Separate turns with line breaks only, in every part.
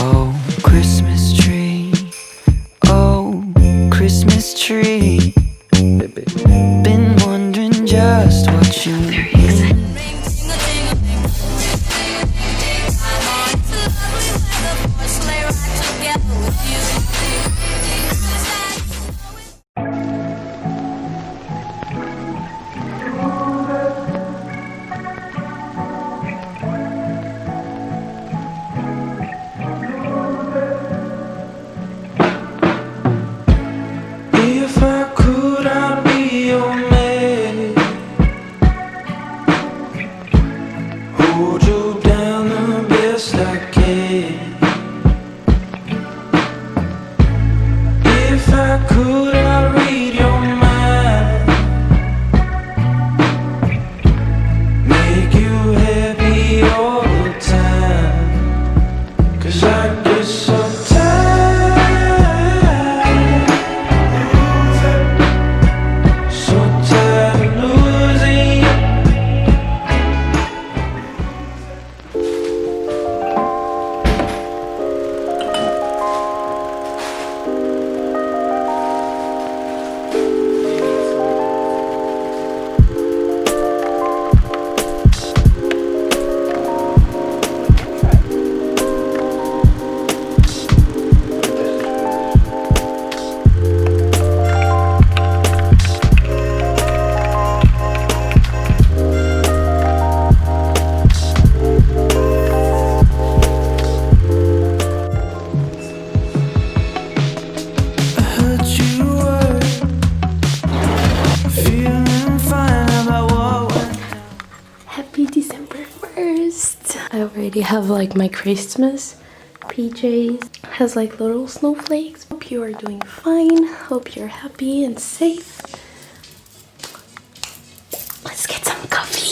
Oh, Christmas tree. Oh, Christmas tree. Been wondering just what you mean. If I could, I'd be your man. Hold you down the best I can. If I could, I'd read your mind. Make you happy all the time. 'Cause I get so
Happy December 1st. I already have like my Christmas PJs. Has like little snowflakes. Hope you are doing fine. Hope you're happy and safe. Let's get some coffee.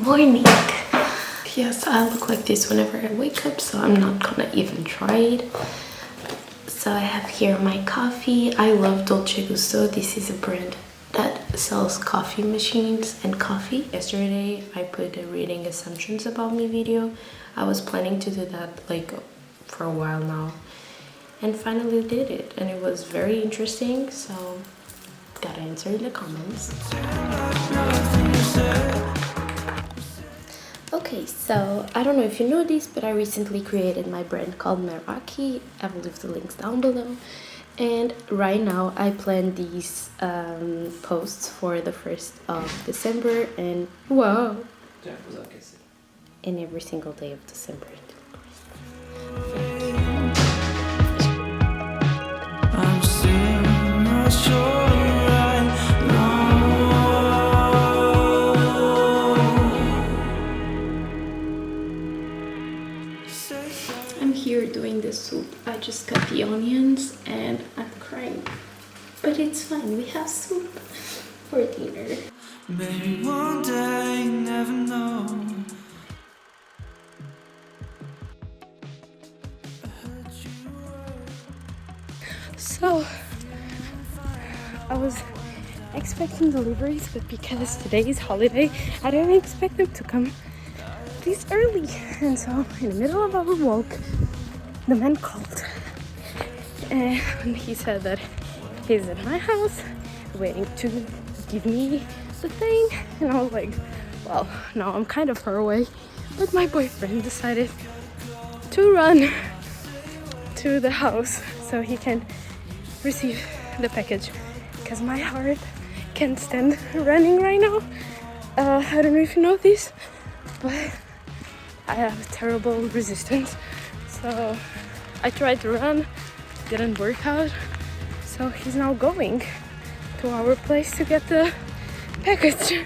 Morning. Yes, I look like this whenever I wake up, so I'm not gonna even try it. So I have here my coffee. I love Dolce Gusto. This is a brand that sells coffee machines and coffee. Yesterday I put a reading assumptions about me video. I was planning to do that like for a while now, and finally did it, and it was very interesting, so gotta answer in the comments. Okay, so I don't know if you know this, but I recently created my brand called Meraki. I will leave the links down below. And right now I plan these posts for the 1st of December and wow, and every single day of December.
I'm still not sure.
I'm here doing the soup. I just cut the onions and I'm crying. But it's fine, we have soup for dinner.
Maybe one day, you never know.
So, I was expecting deliveries, but because today is holiday, I didn't expect them to come this early. And so, in the middle of our walk, the man called. And he said that he's at my house, waiting to give me the thing. And I was like, well, no, I'm kind of far away. But my boyfriend decided to run to the house so he can receive the package, because my heart can't stand running right now. I don't know if you know this, but I have a terrible resistance, so I tried to run, didn't work out, so he's now going to our place to get the package.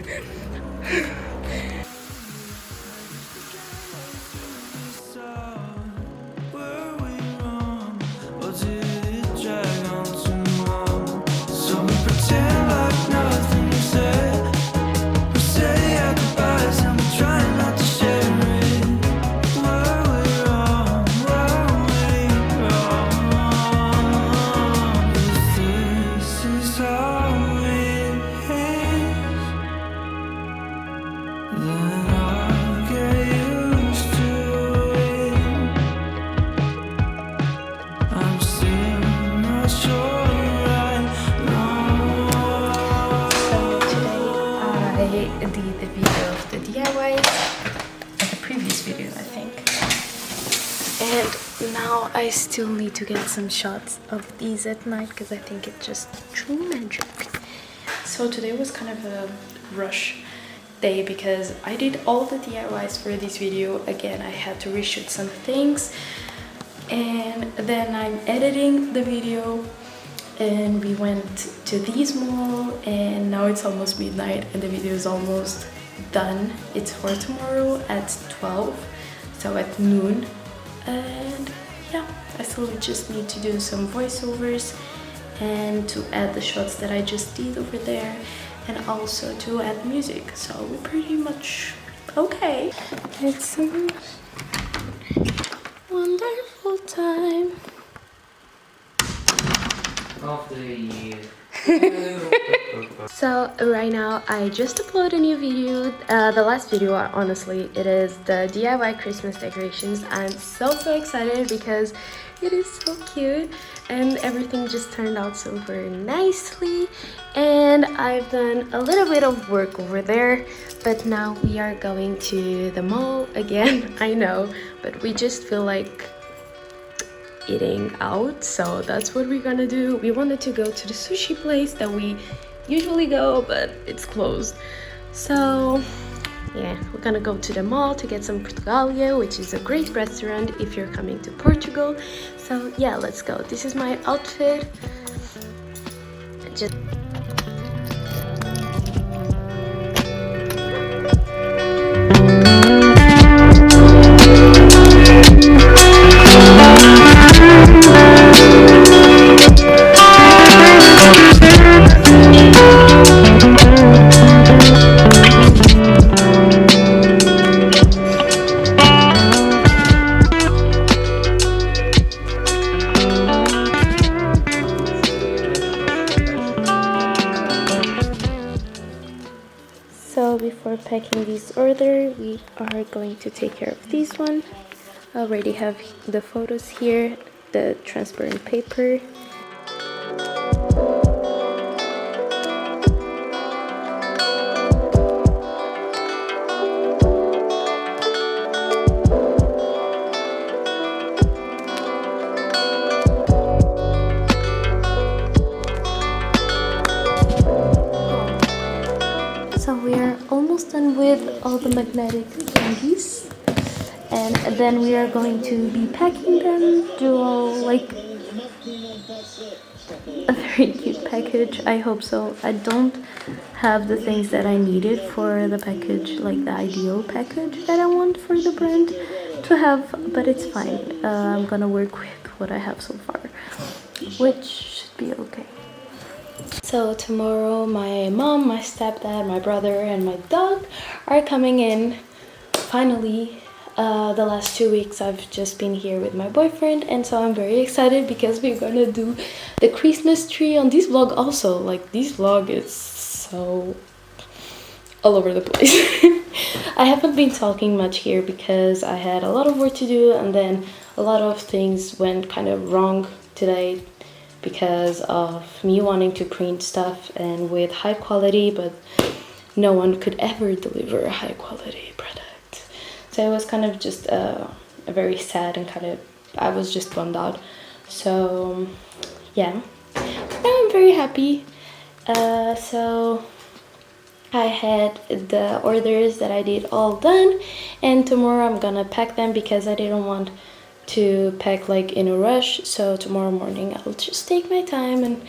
And now I still need to get some shots of these at night because I think it's just true magic. So today was kind of a rush day because I did all the DIYs for this video. Again, I had to reshoot some things, and then I'm editing the video, and we went to this mall, and now it's almost midnight and the video is almost done. It's for tomorrow at 12, so at noon. And yeah, I still just need to do some voiceovers and to add the shots that I just did over there, and also to add music. So we're pretty much okay. It's a wonderful time
of the year.
So right now I just uploaded a new video. The last video, honestly, it is the DIY Christmas decorations. I'm so excited because it is so cute and everything just turned out so very nicely, and I've done a little bit of work over there, but now we are going to the mall again. I know, but we just feel like eating out, so that's what we're gonna do. We wanted to go to the sushi place that we usually go, but it's closed. So yeah, we're gonna go to the mall to get some Portugalia, which is a great restaurant if you're coming to Portugal. So yeah, let's go. This is my outfit. Just so before packing this order, we are going to take care of this one. I already have the photos here, the transparent paper. So we are almost done with all the magnetic candies, and then we are going to be packing them, do all like a very cute package. I hope so. I don't have the things that I needed for the package, like the ideal package that I want for the brand to have, but it's fine. I'm gonna work with what I have so far, which should be okay. So tomorrow my mom, my stepdad, my brother and my dog are coming in. Finally, the last 2 weeks I've just been here with my boyfriend, and so I'm very excited because we're gonna do the Christmas tree on this vlog also. Like, this vlog is so all over the place. I haven't been talking much here because I had a lot of work to do, and then a lot of things went kind of wrong today because of me wanting to print stuff and with high quality, but no one could ever deliver a high quality product. So it was kind of just a very sad and kind of, I was just bummed out. So yeah, now I'm very happy. So I had the orders that I did all done, and tomorrow I'm gonna pack them because I didn't want to pack like in a rush. So tomorrow morning I'll just take my time and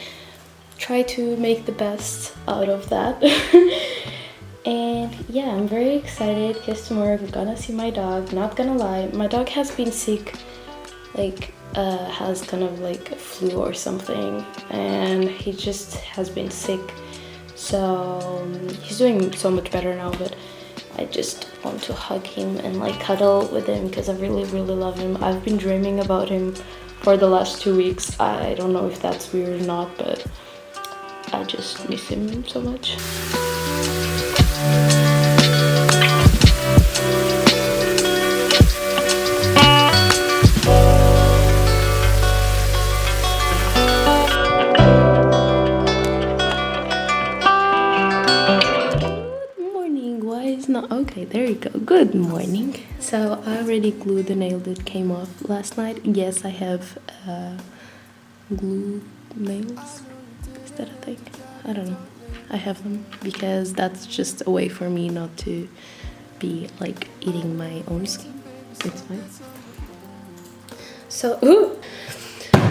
try to make the best out of that. And yeah, I'm very excited because tomorrow I'm gonna see my dog. Not gonna lie, my dog has been sick, like has kind of like a flu or something, and he just has been sick. So he's doing so much better now, but I just want to hug him and like cuddle with him because I really love him. I've been dreaming about him for the last 2 weeks. I don't know if that's weird or not, but I just miss him so much. Okay, there you go. Good morning. So I already glued the nail that came off last night. Yes, I have glue nails. Is that a thing? I don't know. I have them because that's just a way for me not to be like eating my own skin. It's fine.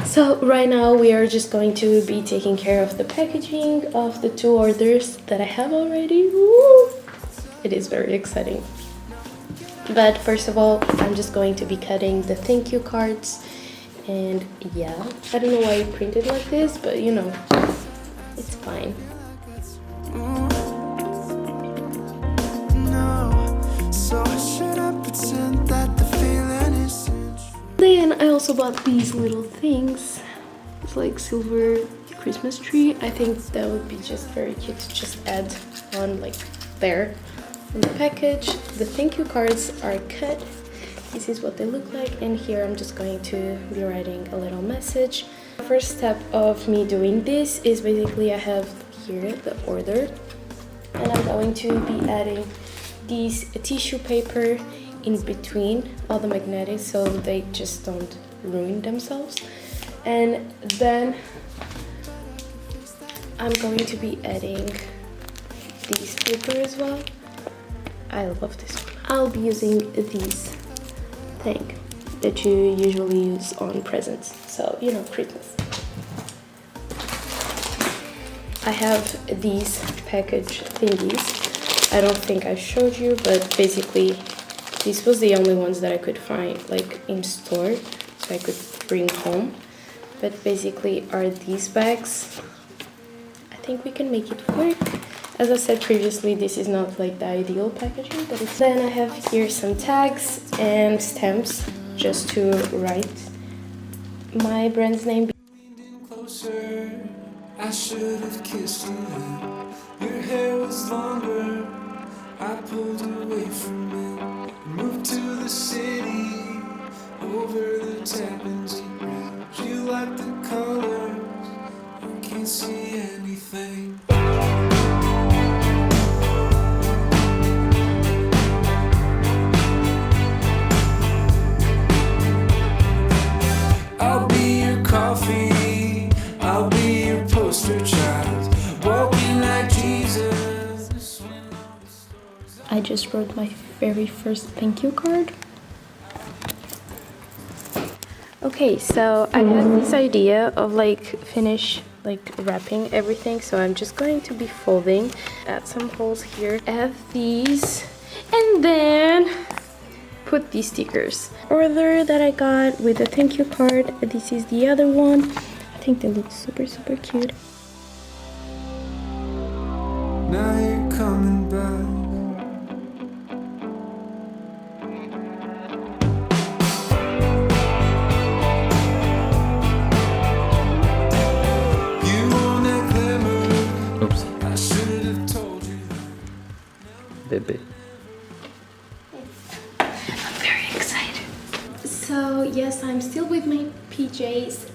So right now we are just going to be taking care of the packaging of the 2 orders that I have already. Woo! It is very exciting. But first of all, I'm just going to be cutting the thank you cards. And yeah, I don't know why I printed like this, but you know, it's fine. Then I also bought these little things. It's like silver Christmas tree. I think that would be just very cute to just add on like there on the package. The thank you cards are cut. This is what they look like, and here I'm just going to be writing a little message. The first step of me doing this is basically I have here the order, and I'm going to be adding these tissue paper in between all the magnetics so they just don't ruin themselves. And then I'm going to be adding this paper as well. I love this one. I'll be using this thing that you usually use on presents, so you know, Christmas. I have these package thingies. I don't think I showed you, but basically this was the only ones that I could find like in store, so I could bring home. But basically are these bags. I think we can make it work. As I said previously, this is not like the ideal packaging, but it's... Then I have here some tags and stamps just to write my brand's name.
Closer, I should have kissed you. Your hair was longer, I pulled away from it. Moved to the city, over the tita'ndiy bridge. You like the colors, I can't see anything. I'll be your coffee, I'll be your poster child, walking like Jesus.
I just wrote my very first thank you card. Okay, so I had this idea of like finish like wrapping everything, so I'm just going to be folding, add some holes here, add these, and then put these stickers. Order that I got with a thank you card. This is the other one. I think they look super cute.
Now you're coming back. You want that glimmer?
Oops.
I should have told you.
Baby.
I'm very excited. So yes, I'm still with my PJs.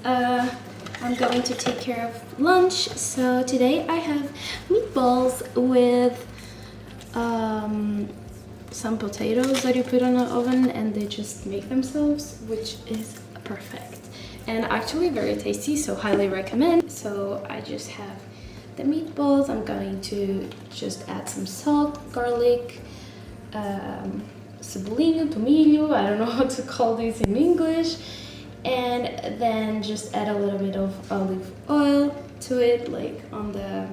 I'm going to take care of lunch. So today I have meatballs with some potatoes that you put on the oven and they just make themselves, which is perfect and actually very tasty, so highly recommend. So I just have the meatballs. I'm going to just add some salt, garlic, cebolinho, tomilho, I don't know how to call this in English, and then just add a little bit of olive oil to it, like on the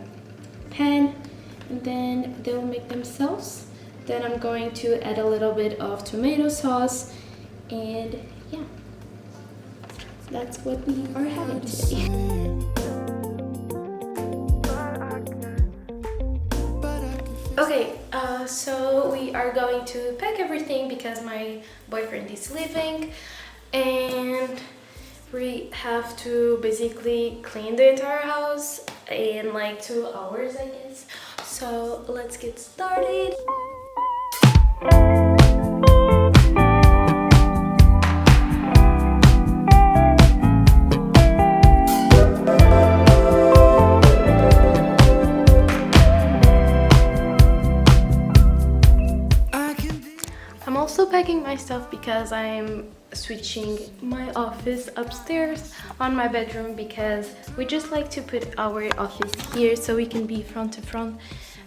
pan, and then they'll make themselves. Then I'm going to add a little bit of tomato sauce, and yeah, that's what we are having today. Okay, so we are going to pack everything because my boyfriend is leaving, and we have to basically clean the entire house in like 2 hours, I guess. So let's get started. moving my stuff because I'm switching my office upstairs on my bedroom, because we just like to put our office here so we can be front to front,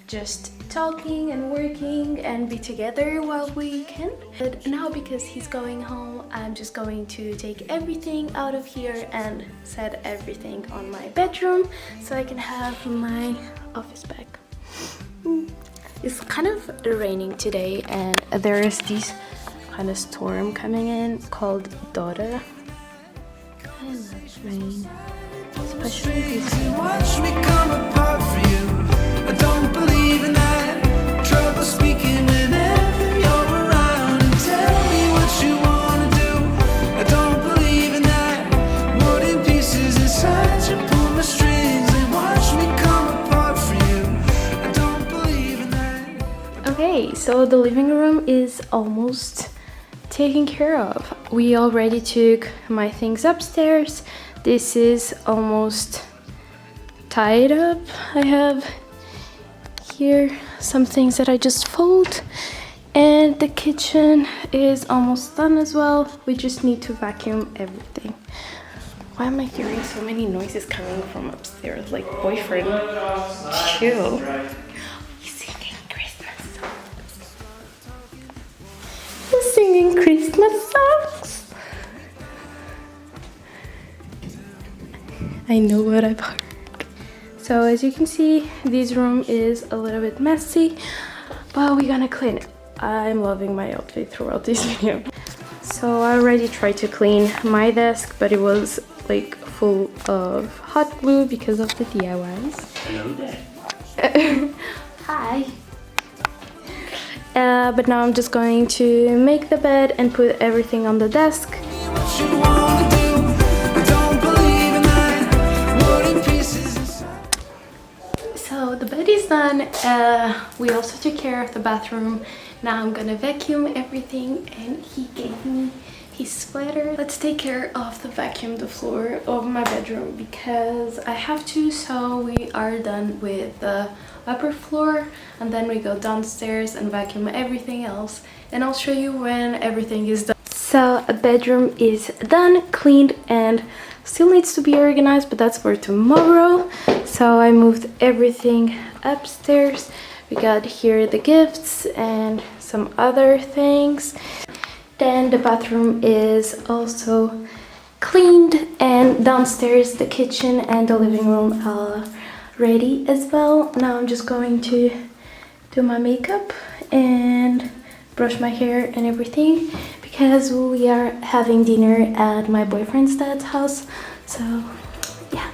just talking and working and be together while we can. But now, because he's going home, I'm just going to take everything out of here and set everything on my bedroom so I can have my office back. It's kind of raining today, and there is this kind of storm coming in called Dora. I love rain, especially this.
Watch me come apart for you. I don't believe in that. Trouble speaking whenever you're around. And tell me what you wanna do. I don't believe in that. Wood in pieces inside you, pull my strings and watch me come apart for you. I don't believe in that.
Okay, so the living room is almost taken care of. We already took my things upstairs. This is almost tied up. I have here some things that I just fold, and the kitchen is almost done as well. We just need to vacuum everything. Why am I hearing so many noises coming from upstairs? Like, boyfriend, chill. He's singing Christmas songs. He's singing Christmas songs. I know what I've heard. So as you can see, this room is a little bit messy, but we're gonna clean it. I'm loving my outfit throughout this video. So I already tried to clean my desk, but it was like full of hot glue because of the DIYs.
Hello there.
Hi. But now I'm just going to make the bed and put everything on the desk.
What you wanna do. I don't believe in that. Wood in pieces inside.
So the bed is done. We also took care of the bathroom. Now I'm gonna vacuum everything, and he gave me his sweater. Let's take care of the floor of my bedroom because I have to. So we are done with the upper floor, and then we go downstairs and vacuum everything else, and I'll show you when everything is done. So a bedroom is done, cleaned, and still needs to be organized, but that's for tomorrow. So I moved everything upstairs. We got here the gifts and some other things. Then the bathroom is also cleaned, and downstairs the kitchen and the living room are ready as well. Now I'm just going to do my makeup and brush my hair and everything because we are having dinner at my boyfriend's dad's house. So yeah.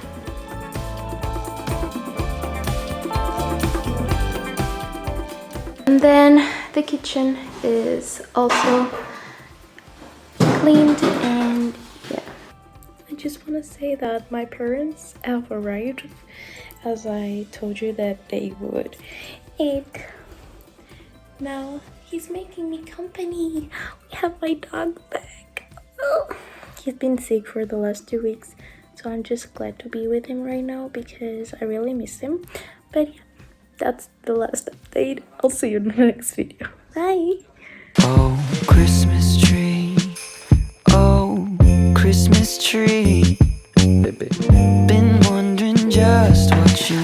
And then the kitchen is also cleaned, and yeah. I just want to say that my parents have arrived, as I told you that they would. And now he's making me company. We have my dog back. Oh. He's been sick for the last 2 weeks, so I'm just glad to be with him right now because I really miss him. But yeah, that's the last update. I'll see you in the next video. Bye!
Oh, Christmas tree. Oh, Christmas tree.
Baby.
Been wondering just what you